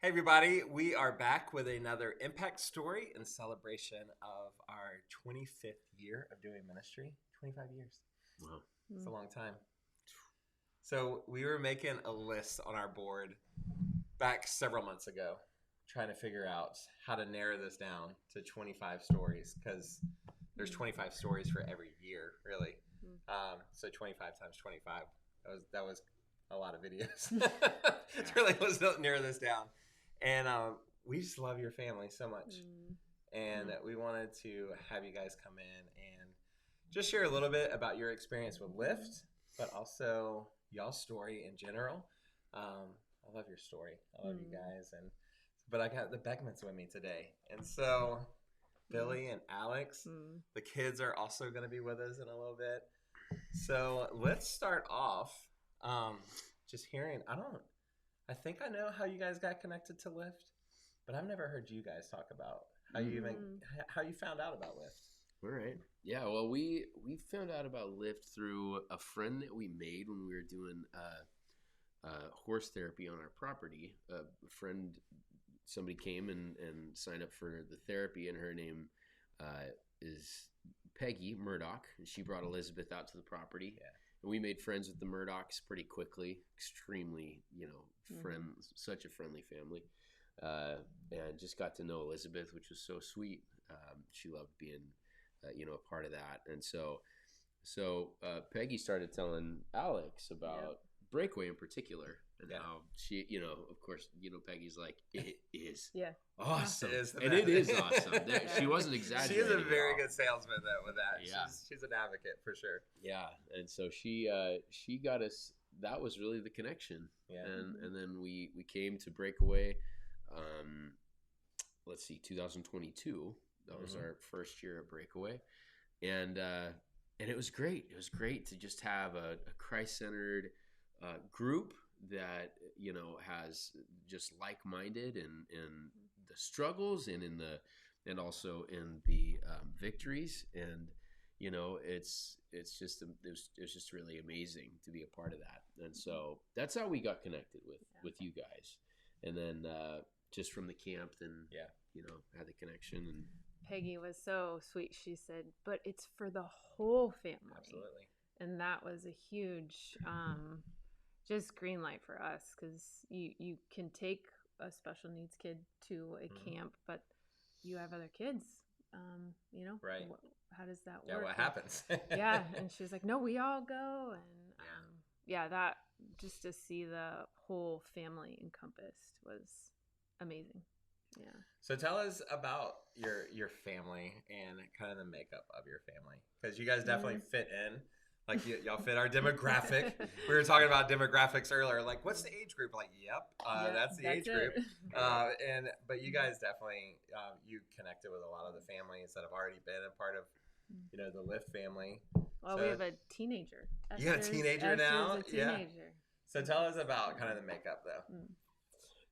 Hey, everybody, we are back with another impact story in celebration of our 25th year of doing ministry. 25 years. Wow. It's a long time. So, we were making a list on our board back several months ago, trying to figure out how to narrow this down to 25 stories because there's 25 stories for every year, really. So, 25 times 25. That was a lot of videos. It's really was to narrow this down. And we just love your family so much. And we wanted to have you guys come in and just share a little bit about your experience with Lyft, but also y'all's story in general. I love your story. I love you guys. But I got the Beckmans with me today. And so Billy and Alex, the kids are also going to be with us in a little bit. So let's start off just hearing, I think I know how you guys got connected to Lyft, but I've never heard you guys talk about how you found out about Lyft. All right. Yeah. Well, we found out about Lyft through a friend that we made when we were doing horse therapy on our property. A friend, somebody came and signed up for the therapy, and her name is Peggy Murdoch. She brought Elizabeth out to the property. Yeah. And we made friends with the Murdochs pretty quickly. Extremely, friends, such a friendly family. And just got to know Elizabeth, which was so sweet. She loved being, a part of that. And so Peggy started telling Alex about Breakaway in particular, and how she, of course, Peggy's like, it is awesome. It is awesome. She wasn't exaggerating. She is a very good salesman with that. Yeah. She's an advocate for sure. Yeah. And so she got us, that was really the connection. Yeah. And then we came to Breakaway, let's see, 2022. That was our first year at Breakaway. And it was great. It was great to just have a Christ-centered group that has just like-minded in the struggles and and also in the victories, and it was just really amazing to be a part of that. And so that's how we got connected with you guys, and then just from the camp, then had the connection. And Peggy was so sweet. She said, "But it's for the whole family." Absolutely. And that was a huge just green light for us, because you can take a special needs kid to a camp, but you have other kids, right? How does that work? Yeah, what happens? And she was like, "No, we all go." And that just to see the whole family encompassed was amazing. Yeah. So tell us about your family and kind of the makeup of your family, because you guys definitely fit in. Like y'all fit our demographic. We were talking about demographics earlier. Like, what's the age group? Like, that's the age group. But you guys definitely you connected with a lot of the families that have already been a part of the Lyft family. Well, we have a teenager. You got a teenager now? A teenager. So tell us about kind of the makeup though.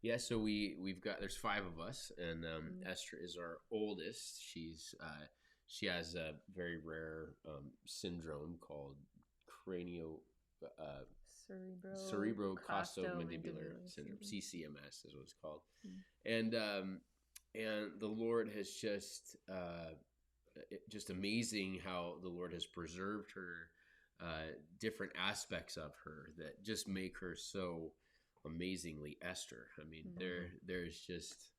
Yeah, so we've got, there's 5 of us, and Esther is our oldest. She has a very rare syndrome called cerebrocostomandibular syndrome, CCMS is what it's called. And the Lord has just amazing how the Lord has preserved her, different aspects of her that just make her so amazingly Esther. I mean, there's just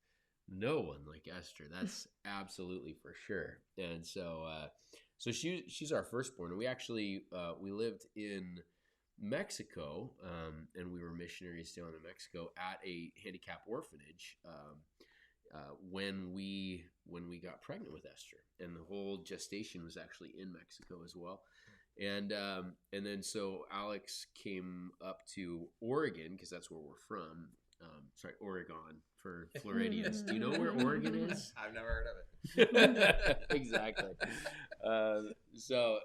no one like Esther. That's absolutely for sure. And so she's our firstborn. And we actually we lived in Mexico, and we were missionaries down in Mexico at a handicap orphanage when we got pregnant with Esther, and the whole gestation was actually in Mexico as well. And then so Alex came up to Oregon, because that's where we're from. Oregon for Floridians. Do you know where Oregon is? I've never heard of it. Exactly. So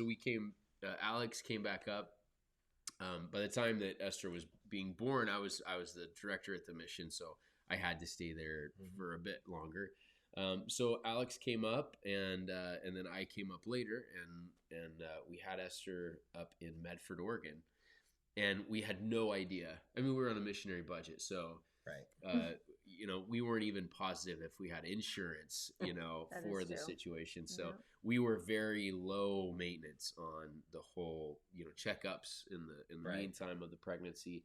we came. Alex came back up. By the time that Esther was being born, I was the director at the mission, so I had to stay there for a bit longer. So Alex came up, and then I came up later, and we had Esther up in Medford, Oregon, and we had no idea. I mean, we were on a missionary budget, so Right. We weren't even positive if we had insurance, That for is the true. situation. So Yeah. we were very low maintenance on the whole, checkups in the Right. meantime of the pregnancy.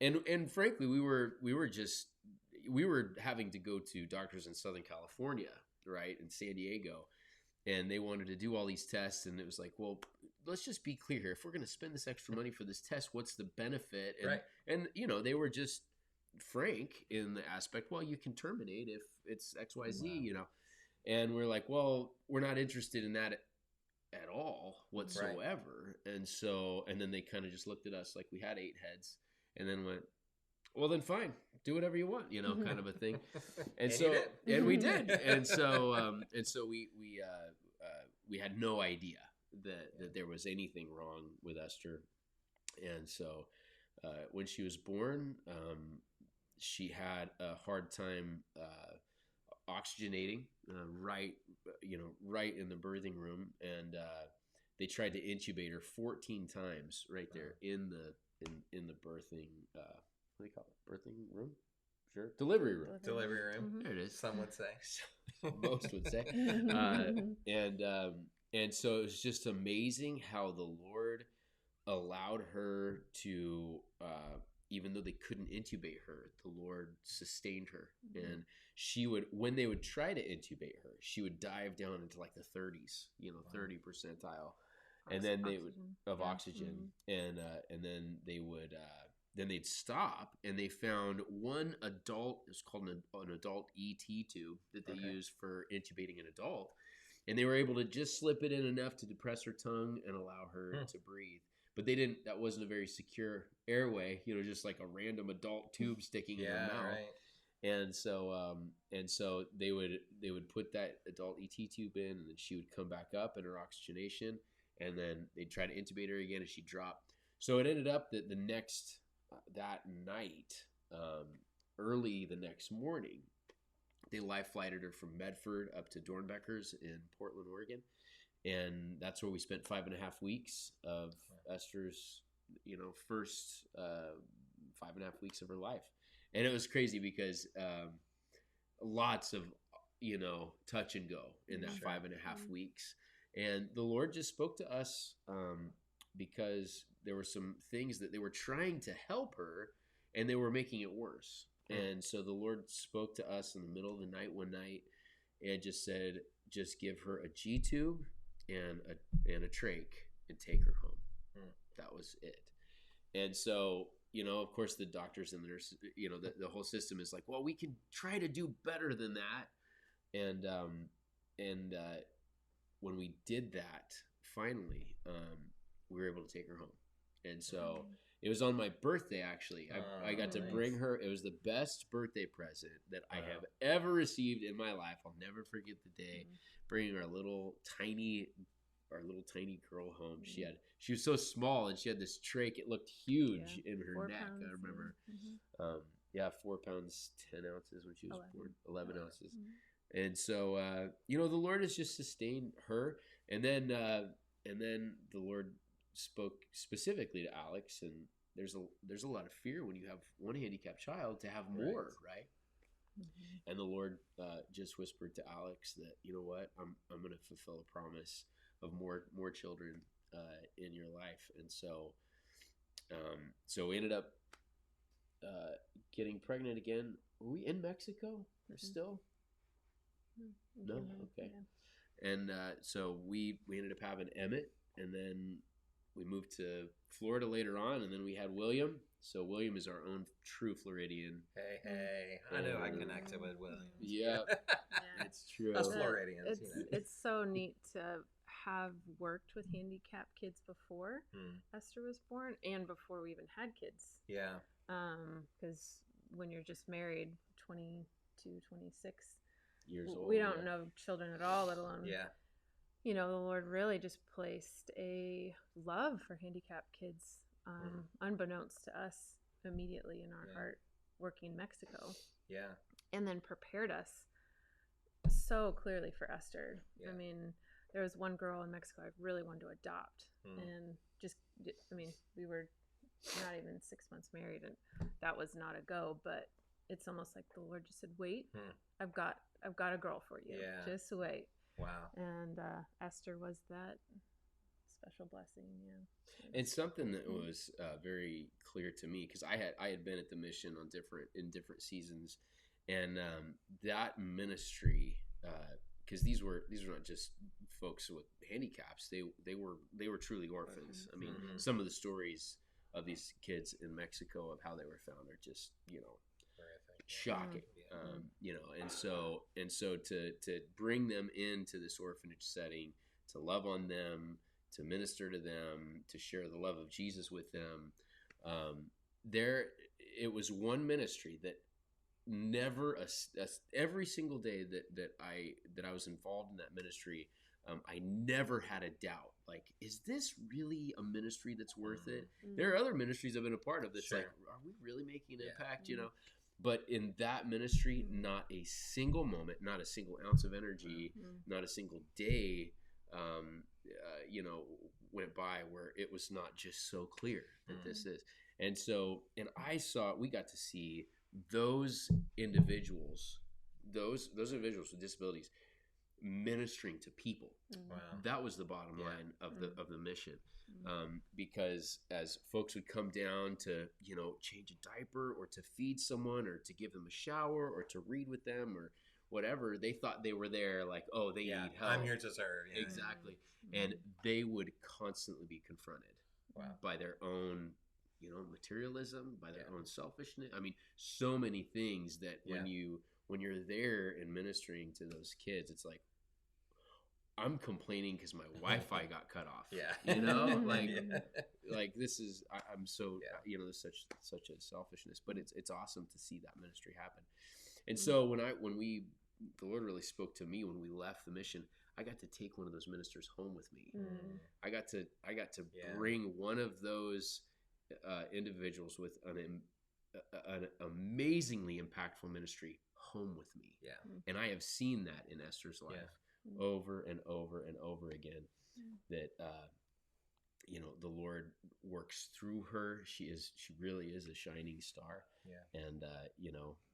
And frankly, we were having to go to doctors in Southern California, right, in San Diego, and they wanted to do all these tests, and it was like, well, let's just be clear here. If we're going to spend this extra money for this test, what's the benefit? And Right. and they were just frank in the aspect, well, you can terminate if it's XYZ, Wow. And we're like, well, we're not interested in that at all whatsoever. And then they kind of just looked at us like we had 8 heads, and then went, well, then fine, do whatever you want, kind of a thing. And so, and we did. And so we had no idea that there was anything wrong with Esther. And so when she was born, she had a hard time oxygenating right in the birthing room, and they tried to intubate her 14 times right there in the birthing. What do you call it? Birthing room? Sure. Delivery room. Delivery room. Mm-hmm. There it is. Some would say. Most would say. And so it was just amazing how the Lord allowed her to, even though they couldn't intubate her, the Lord sustained her. Mm-hmm. And she would, when they would try to intubate her, she would dive down into like the 30s, 30 percentile. And then they would, of oxygen. Mm-hmm. And then they would, then they'd stop, and they found one adult, it's called an adult ET tube that they use for intubating an adult. And they were able to just slip it in enough to depress her tongue and allow her to breathe. But that wasn't a very secure airway, just like a random adult tube sticking in her mouth. Right. And so they would put that adult ET tube in, and then she would come back up in her oxygenation, and then they'd try to intubate her again, and she'd drop. So it ended up that that night, early the next morning, they live flighted her from Medford up to Dornbeckers in Portland, Oregon. And that's where we spent 5.5 weeks of Esther's, first 5.5 weeks of her life. And it was crazy because lots of, touch and go in that 5.5 weeks. And the Lord just spoke to us because there were some things that they were trying to help her, and they were making it worse. And so the Lord spoke to us in the middle of the night one night and just said, just give her a G tube and a trach and take her home. That was it. And so, of course, the doctors and the nurses, the whole system is like, well, we can try to do better than that. And when we did that, finally, we were able to take her home. And so it was on my birthday, actually. I got to bring her. It was the best birthday present that I have ever received in my life. I'll never forget the day bringing our little tiny girl home. She was so small, and she had this trach. It looked huge in her 4 neck. pounds, I remember. 4 pounds 10 ounces when she was 11. born. 11 ounces. And so the Lord has just sustained her. And then the Lord spoke specifically to Alex, and there's a lot of fear when you have one handicapped child to have more, right? And the Lord just whispered to Alex that, you know what, I'm going to fulfill a promise of more children in your life. And so we ended up getting pregnant again. Were we in Mexico or still? No, okay. Yeah. And so we ended up having Emmett, and then we moved to Florida later on, and then we had William. So William is our own true Floridian. Hey, I know I connected with William. Yeah, it's true. Us Floridians, It's so neat to have worked with handicapped kids before Esther was born, and before we even had kids. Yeah. Because when you're just married, 22, 26 years old, we don't know children at all, let alone the Lord really just placed a love for handicapped kids, unbeknownst to us, immediately in our heart, working in Mexico. Yeah. And then prepared us so clearly for Esther. Yeah. I mean, there was one girl in Mexico I really wanted to adopt. And we were not even 6 months married, and that was not a go, but it's almost like the Lord just said, wait, I've got a girl for you. Yeah. Just wait. Wow. And Esther was that special blessing. Yeah. And something that was very clear to me, because I had been at the mission in different seasons, and that ministry, because these were not just folks with handicaps. They were truly orphans. I mean, some of the stories of these kids in Mexico of how they were found are just, shocking. And so to bring them into this orphanage setting, to love on them, to minister to them, to share the love of Jesus with them, it was one ministry that never every single day that I was involved in that ministry, I never had a doubt. Like, is this really a ministry that's worth it? There are other ministries I've been a part of that's like, are we really making an impact? But in that ministry, not a single moment, not a single ounce of energy, not a single day, went by where it was not just so clear that this is. And we got to see those individuals with disabilities ministering to people. Wow. That was the bottom line of the mission. Because as folks would come down to, change a diaper or to feed someone or to give them a shower or to read with them or whatever, they thought they were there like, oh, they need help. I'm here to serve. Yeah. Exactly. And they would constantly be confronted by their own, materialism, by their own selfishness. I mean, so many things that when you're there and ministering to those kids, it's like, I'm complaining because my Wi-Fi got cut off. Yeah. Like this is, I'm so, there's such a selfishness, but it's awesome to see that ministry happen. And so the Lord really spoke to me when we left the mission. I got to take one of those ministers home with me. I got to bring one of those individuals with an amazingly impactful ministry home with me. Yeah. And I have seen that in Esther's life. Over and over and over again, that the Lord works through her. She really is a shining star. And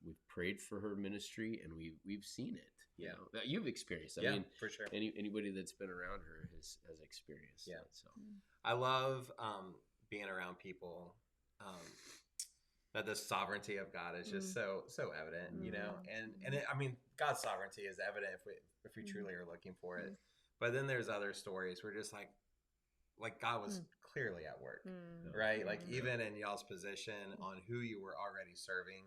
we've prayed for her ministry, and we've seen it. You've experienced. I mean, for sure. Anybody that's been around her has experienced. Yeah. It, so I love being around people. That the sovereignty of God is just so evident, and it, I mean, God's sovereignty is evident if we truly are looking for it. But then there's other stories where just like God was clearly at work, right? Like even in y'all's position on who you were already serving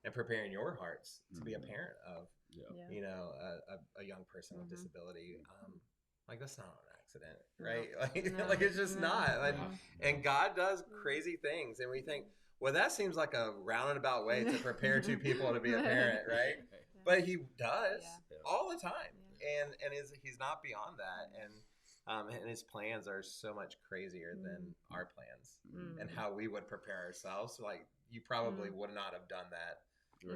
and preparing your hearts to be a parent of, a young person with disability. Like that's not an accident, right? Like it's just not. And God does crazy things, and we think, well, that seems like a roundabout way to prepare two people to be a parent, right? But he does all the time, and he's not beyond that, and his plans are so much crazier than our plans, and how we would prepare ourselves. Like you probably would not have done that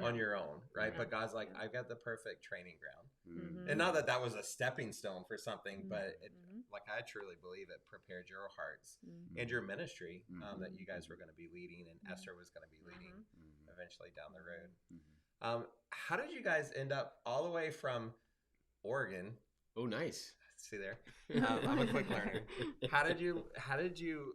on your own, right? But God's like, I've got the perfect training ground, and not that was a stepping stone for something, but like I truly believe it prepared your hearts and your ministry that you guys were going to be leading, and Esther was going to be leading eventually down the road. How did you guys end up all the way from Oregon? Oh, nice. See there, I'm a quick learner. How did you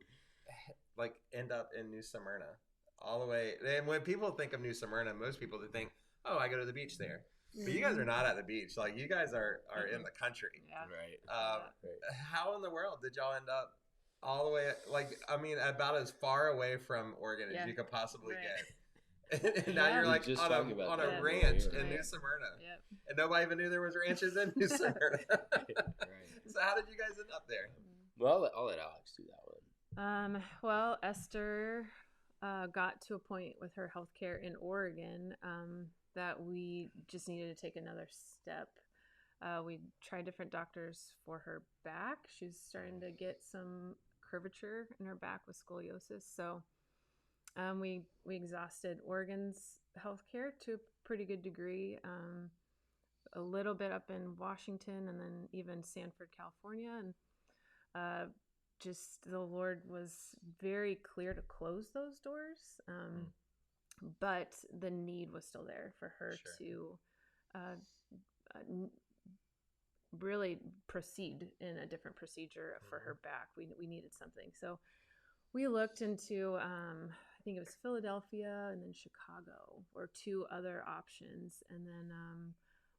like end up in New Smyrna? All the way. And when people think of New Smyrna, most people they think, oh, I go to the beach there. But you guys are not at the beach. Like you guys are in the country. Right. How in the world did y'all end up all the way? Like, I mean, about as far away from Oregon as you could possibly get. And now you're like on a ranch in New Smyrna. Yep. And nobody even knew there was ranches in New Smyrna. So how did you guys end up there? Well, I'll let Alex do that one. Well, Esther got to a point with her healthcare in Oregon that we just needed to take another step. We tried different doctors for her back. She was starting to get some curvature in her back with scoliosis. So we exhausted Oregon's healthcare to a pretty good degree, a little bit up in Washington and then even Sanford, California. And just the Lord was very clear to close those doors. but the need was still there for her to really proceed in a different procedure for her back. We needed something. So we looked into, I think it was Philadelphia and then Chicago or 2 other options. And then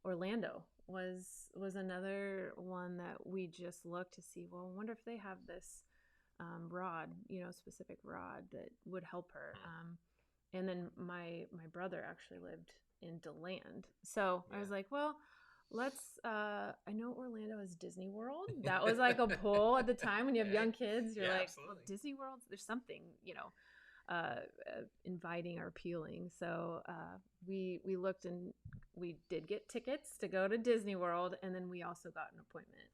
Orlando was another one that we just looked to see, well, I wonder if they have this rod, specific rod that would help her. And then my brother actually lived in DeLand. So I was like, well, let's, I know Orlando is Disney World. That was like a pull at the time when you have young kids. You're like, well, Disney World, there's something, inviting or appealing. So we looked, and we did get tickets to go to Disney World. And then we also got an appointment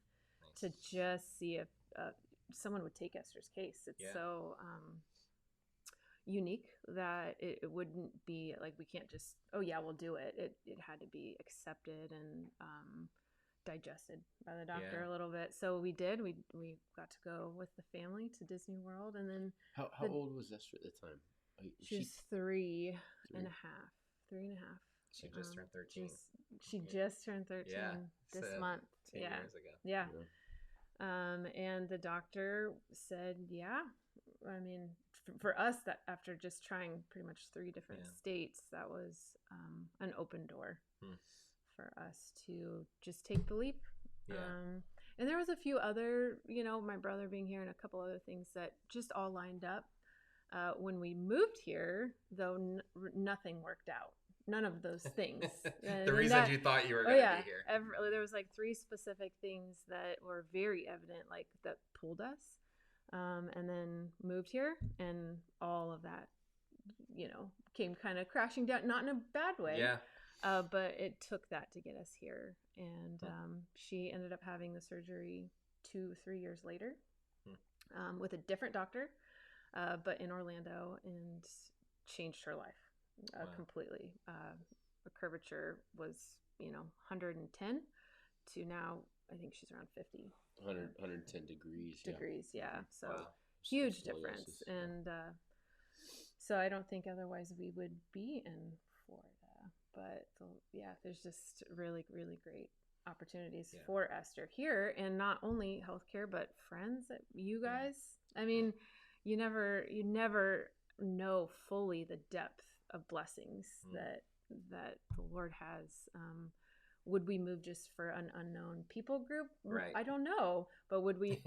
to just see if someone would take Esther's case. It's so unique that it wouldn't be like, we can't just, oh yeah, we'll do it. It had to be accepted and digested by the doctor a little bit. So we did. We got to go with the family to Disney World. And then how old was Esther at the time? She was 3.5. 3.5. She just turned 13. She just turned 13 this month. 10 years ago. Yeah. And the doctor said, I mean, for us, that after just trying pretty much 3 different states, that was an open door for us to just take the leap. And there was a few other, my brother being here and a couple other things that just all lined up. When we moved here, though, nothing worked out. None of those things. The reasons you thought you were going to be here. There was like 3 specific things that were very evident, like that pulled us. And then moved here, and all of that, came kind of crashing down, not in a bad way. Yeah. But it took that to get us here. And she ended up having the surgery 2-3 years later with a different doctor, but in Orlando, and changed her life completely. The curvature was, 110 to now, I think she's around 50. 110 degrees. So huge difference. And so I don't think otherwise we would be in Florida. But there's just really, really great opportunities for Esther here, and not only healthcare, but friends that you guys. I mean, you never know fully the depth of blessings that the Lord has. Would we move just for an unknown people group? Right. I don't know, but would we?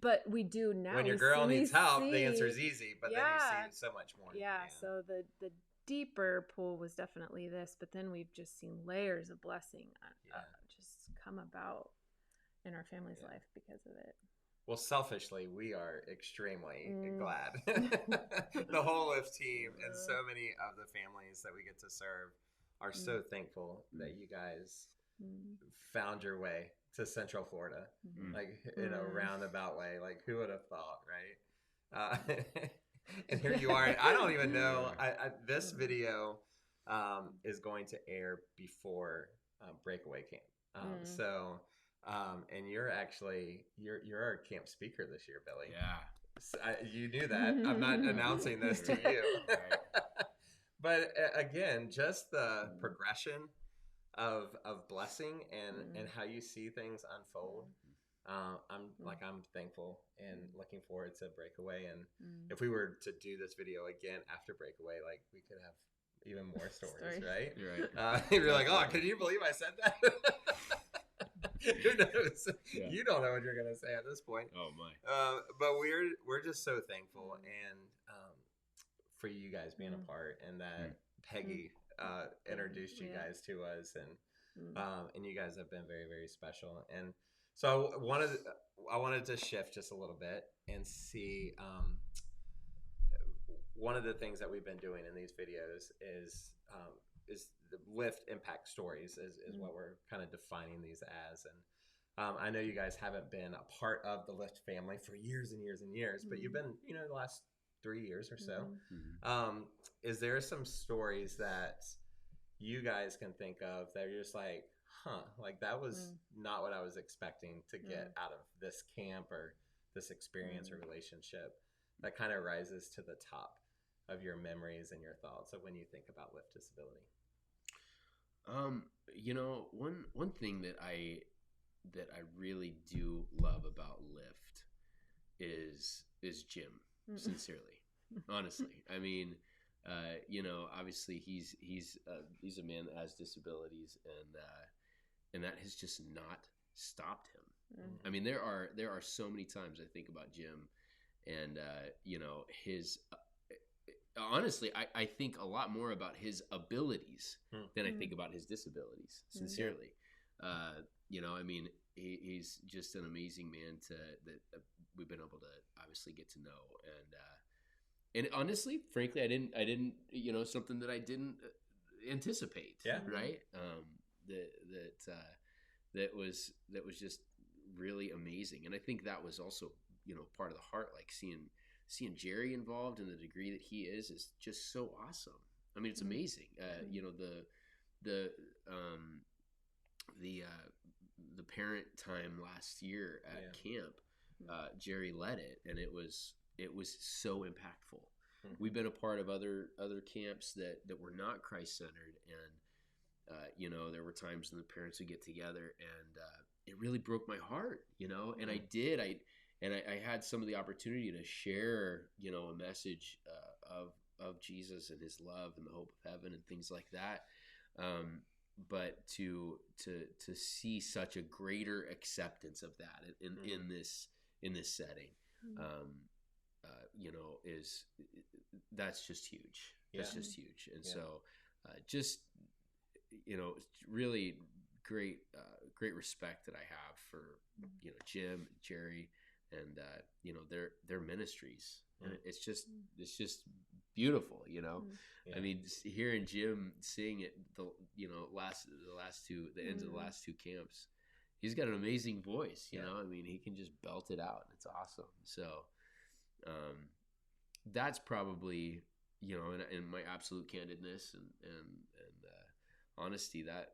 But we do now. When your girl needs help, the answer is easy, but then you see so much more. Yeah. So the deeper pool was definitely this, but then we've just seen layers of blessing just come about in our family's life because of it. Well, selfishly, we are extremely glad. The whole Lyft team and so many of the families that we get to serve are so thankful that you guys found your way to Central Florida, like in a roundabout way. Like, who would have thought, right? And here you are. I don't even know. This video is going to air before Breakaway Camp. So, and you're our camp speaker this year, Billy. Yeah. So you knew that. I'm not announcing this to you. But again, just the progression of blessing and how you see things unfold. I'm thankful and looking forward to Breakaway. And if we were to do this video again after Breakaway, like, we could have even more stories, right? You're right. You're like, oh, can you believe I said that? Who knows? Yeah. You don't know what you're gonna say at this point. Oh my! But we're just so thankful and for you guys being a part, and that Peggy introduced you guys to us, and you guys have been very, very special. And so I wanted to shift just a little bit and see. One of the things that we've been doing in these videos is the Lyft impact stories is what we're kind of defining these as. And I know you guys haven't been a part of the Lyft family for years and years and years, but you've been, the last 3 years or so. Is there some stories that you guys can think of that you're just like, like that was not what I was expecting to get out of this camp or this experience or relationship that kind of rises to the top? of your memories and your thoughts of when you think about Lift Disability? One thing that I really do love about Lyft is Jim. Sincerely, honestly, I mean, obviously he's a man that has disabilities, and that has just not stopped him. Mm-hmm. I mean, there are so many times I think about Jim, and his. Honestly, I think a lot more about his abilities than I think about his disabilities. Sincerely, I mean, he's just an amazing man that we've been able to obviously get to know, and honestly, frankly, I didn't something that I didn't anticipate. Yeah. Right. That was just really amazing, and I think that was also part of the heart, like seeing Jerry involved in the degree that he is just so awesome. I mean, it's amazing. The parent time last year at camp, Jerry led it, and it was so impactful. Mm-hmm. We've been a part of other camps that were not Christ-centered, and there were times when the parents would get together, and it really broke my heart, and I had some of the opportunity to share, a message of Jesus and his love and the hope of heaven and things like that. But to see such a greater acceptance of that in this setting, that's just huge. That's just huge. And so, really great respect that I have for Jim, Jerry, and their ministries, and it's just beautiful. I mean, just hearing Jim sing at the ends of the last two camps, he's got an amazing voice. I mean, he can just belt it out, and it's awesome. So that's probably in my absolute candidness and honesty, that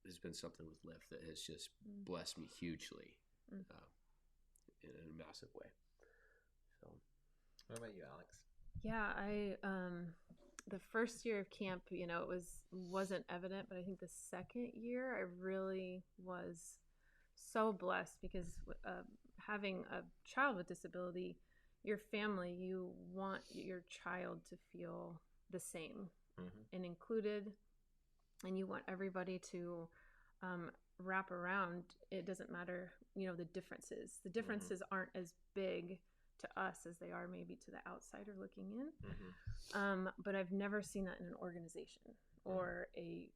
has been something with Lyft that has just blessed me hugely. In a massive way. So, what about you, Alex? Yeah, I the first year of camp, it wasn't evident, but I think the second year I really was so blessed because having a child with disability, your family, you want your child to feel the same and included, and you want everybody to wrap around. It doesn't matter, the differences. The differences aren't as big to us as they are maybe to the outsider looking in. But I've never seen that in an organization or a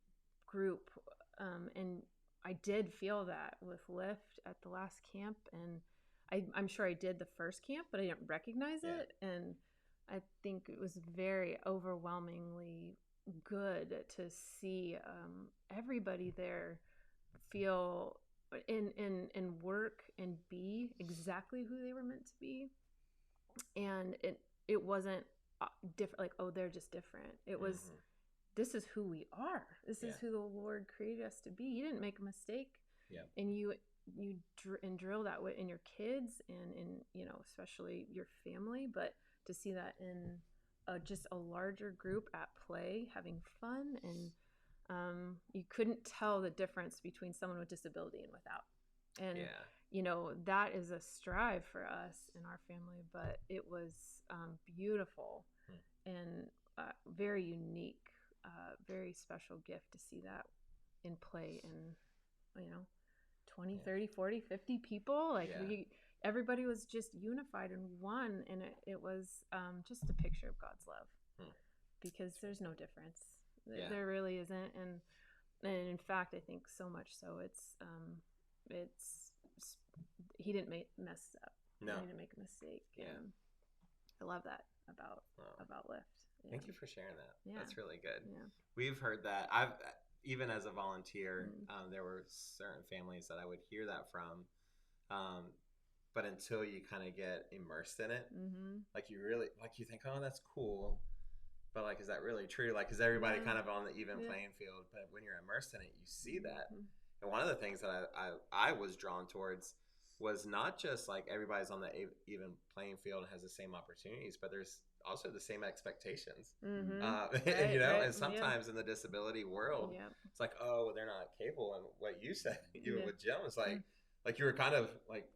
group. And I did feel that with Lyft at the last camp, and I'm sure I did the first camp, but I didn't recognize it. And I think it was very overwhelmingly good to see everybody there feel and work and be exactly who they were meant to be. And it wasn't different, like, oh, they're just different. It was, this is who we are. This is who the Lord created us to be. You didn't make a mistake. Yeah. And you drill that way in your kids and in, especially your family, but to see that in just a larger group at play, having fun, and you couldn't tell the difference between someone with disability and without. And, that is a strive for us in our family, but it was beautiful and very unique, very special gift to see that in play in, 20, 30, 40, 50 people. Like everybody was just unified in one, and it was just a picture of God's love because there's no difference. There really isn't. And in fact, I think so much so it's he didn't mess up. No. He didn't make a mistake. Yeah. I love that about Lyft. Yeah. Thank you for sharing that. Yeah. That's really good. Yeah. We've heard that. Even as a volunteer, there were certain families that I would hear that from. But until you kind of get immersed in it, like you think, oh, that's cool. But like, is that really true? Like, is everybody kind of on the even playing field? But when you're immersed in it, you see that. And one of the things that I was drawn towards was not just like everybody's on the even playing field and has the same opportunities, but there's also the same expectations. Right, and sometimes in the disability world, it's like, oh, well, they're not capable. And what you said, with Jim, was like you were kind of like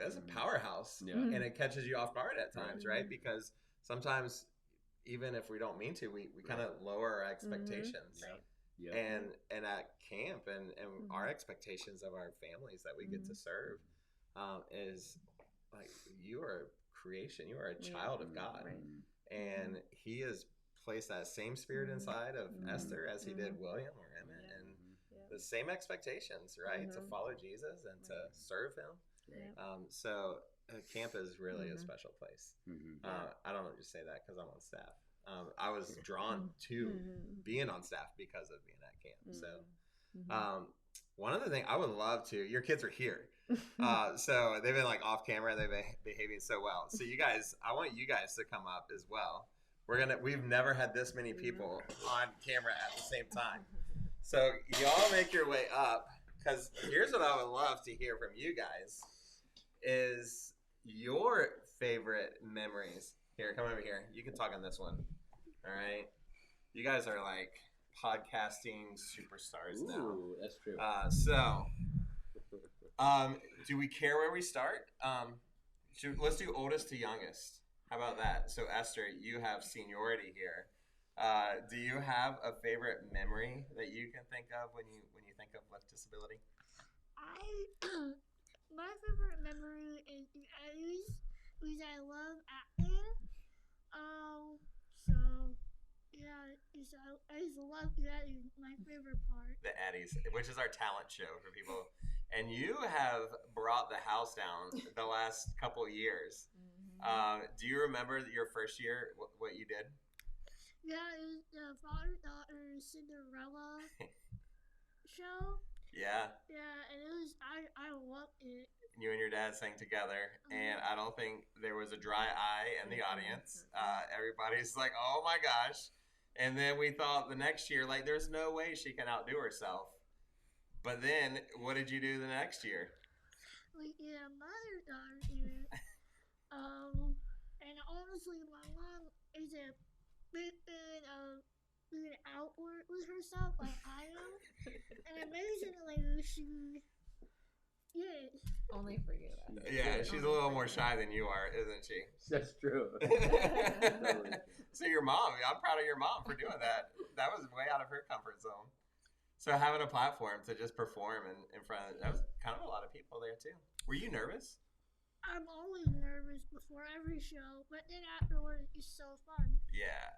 that's a powerhouse, and it catches you off guard at times, right? Because sometimes, even if we don't mean to, we kind of lower our expectations. Yep. And at camp and our expectations of our families that we get to serve is like, you are a creation, you are a child of God, and He has placed that same spirit inside of Esther as He did William or Emmett, and the same expectations, right, to follow Jesus and to serve Him. So camp is really a special place. I don't just say that because I'm on staff. I was drawn to being on staff because of being at camp. So one other thing I would love to, your kids are here. So they've been like off camera, they've been behaving so well. So you guys, I want you guys to come up as well. We've never had this many people on camera at the same time. So y'all make your way up, because here's what I would love to hear from you guys is your favorite memories. Here, come over here. You can talk on this one. All right. You guys are like podcasting superstars now. Ooh, that's true. Do we care where we start? Let's do oldest to youngest. How about that? So Esther, you have seniority here. Do you have a favorite memory that you can think of when you think of with disability? My favorite memory is the 80s, which I love acting. So yeah, I just love that. Is my favorite part. The Addies, which is our talent show for people, and you have brought the house down the last couple of years. Do you remember your first year? What you did? Yeah, it was the father-daughter Cinderella show. Yeah. Yeah, and it was I loved it. You and your dad sang together, and I don't think there was a dry eye in the audience. Everybody's like, "Oh my gosh!" And then we thought the next year, like, there's no way she can outdo herself. But then, what did you do the next year? We did a mother-daughter event. And honestly, my mom is a big fan of being outward with herself, like I am. And amazingly, she did. Only for you. Yeah, she's a little more shy than you are, isn't she? That's true. So your mom, I'm proud of your mom for doing that. That was way out of her comfort zone. So having a platform to just perform in front of, that was kind of a lot of people there too. Were you nervous? I'm always nervous before every show, but then afterwards it's so fun. Yeah.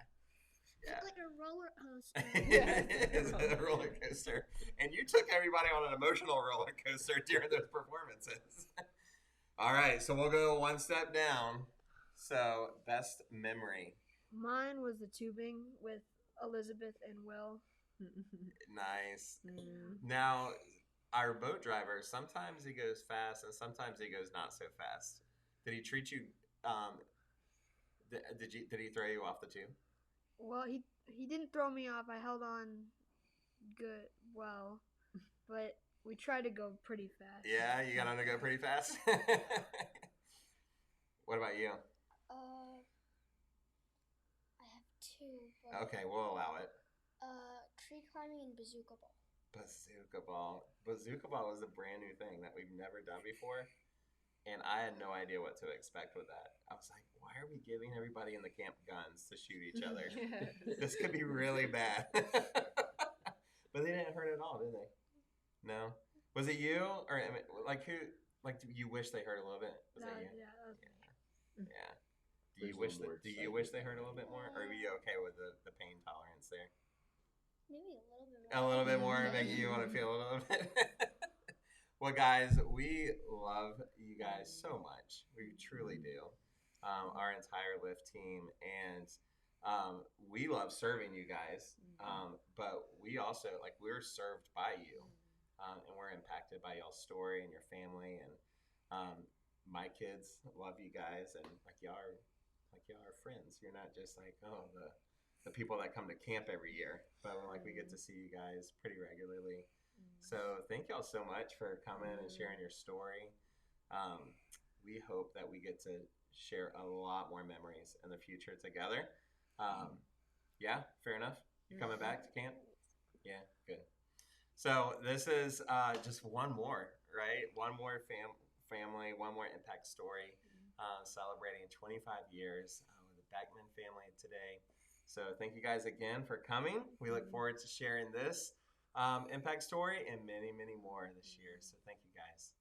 It's like a roller coaster. It's a roller coaster. And you took everybody on an emotional roller coaster during those performances. All right, so we'll go one step down. So, best memory. Mine was the tubing with Elizabeth and Will. Nice. Now, our boat driver, sometimes he goes fast and sometimes he goes not so fast. Did he treat you, did he throw you off the tube? Well, he didn't throw me off. I held on well, but we tried to go pretty fast. Yeah, you got on to go pretty fast? What about you? I have two. Okay, we'll allow it. Tree climbing and bazooka ball. Bazooka ball. Bazooka ball was a brand new thing that we've never done before. And I had no idea what to expect with that. I was like, why are we giving everybody in the camp guns to shoot each other? This could be really bad. But they didn't hurt at all, did they? No? Was it you? Or like who? Like, do you wish they hurt a little bit? Was that you? Yeah. Do you wish they hurt a little bit more? Or are you okay with the pain tolerance there? Maybe a little bit more. A little bit more, making you want to feel a little bit. Well, guys, we love you guys so much. We truly do. Our entire Lyft team, and we love serving you guys. But we also, like, we're served by you, and we're impacted by y'all's story and your family. And my kids love you guys, and y'all are friends. You're not just like, oh, the people that come to camp every year, but we get to see you guys pretty regularly. So thank y'all so much for coming and sharing your story. We hope that we get to share a lot more memories in the future together. Yeah, fair enough. You're coming back to camp? Yeah, good. So this is just one more, right? One more family, one more impact story, celebrating 25 years with the Beckman family today. So thank you guys again for coming. We look forward to sharing this impact story and many, many more this year. So thank you guys.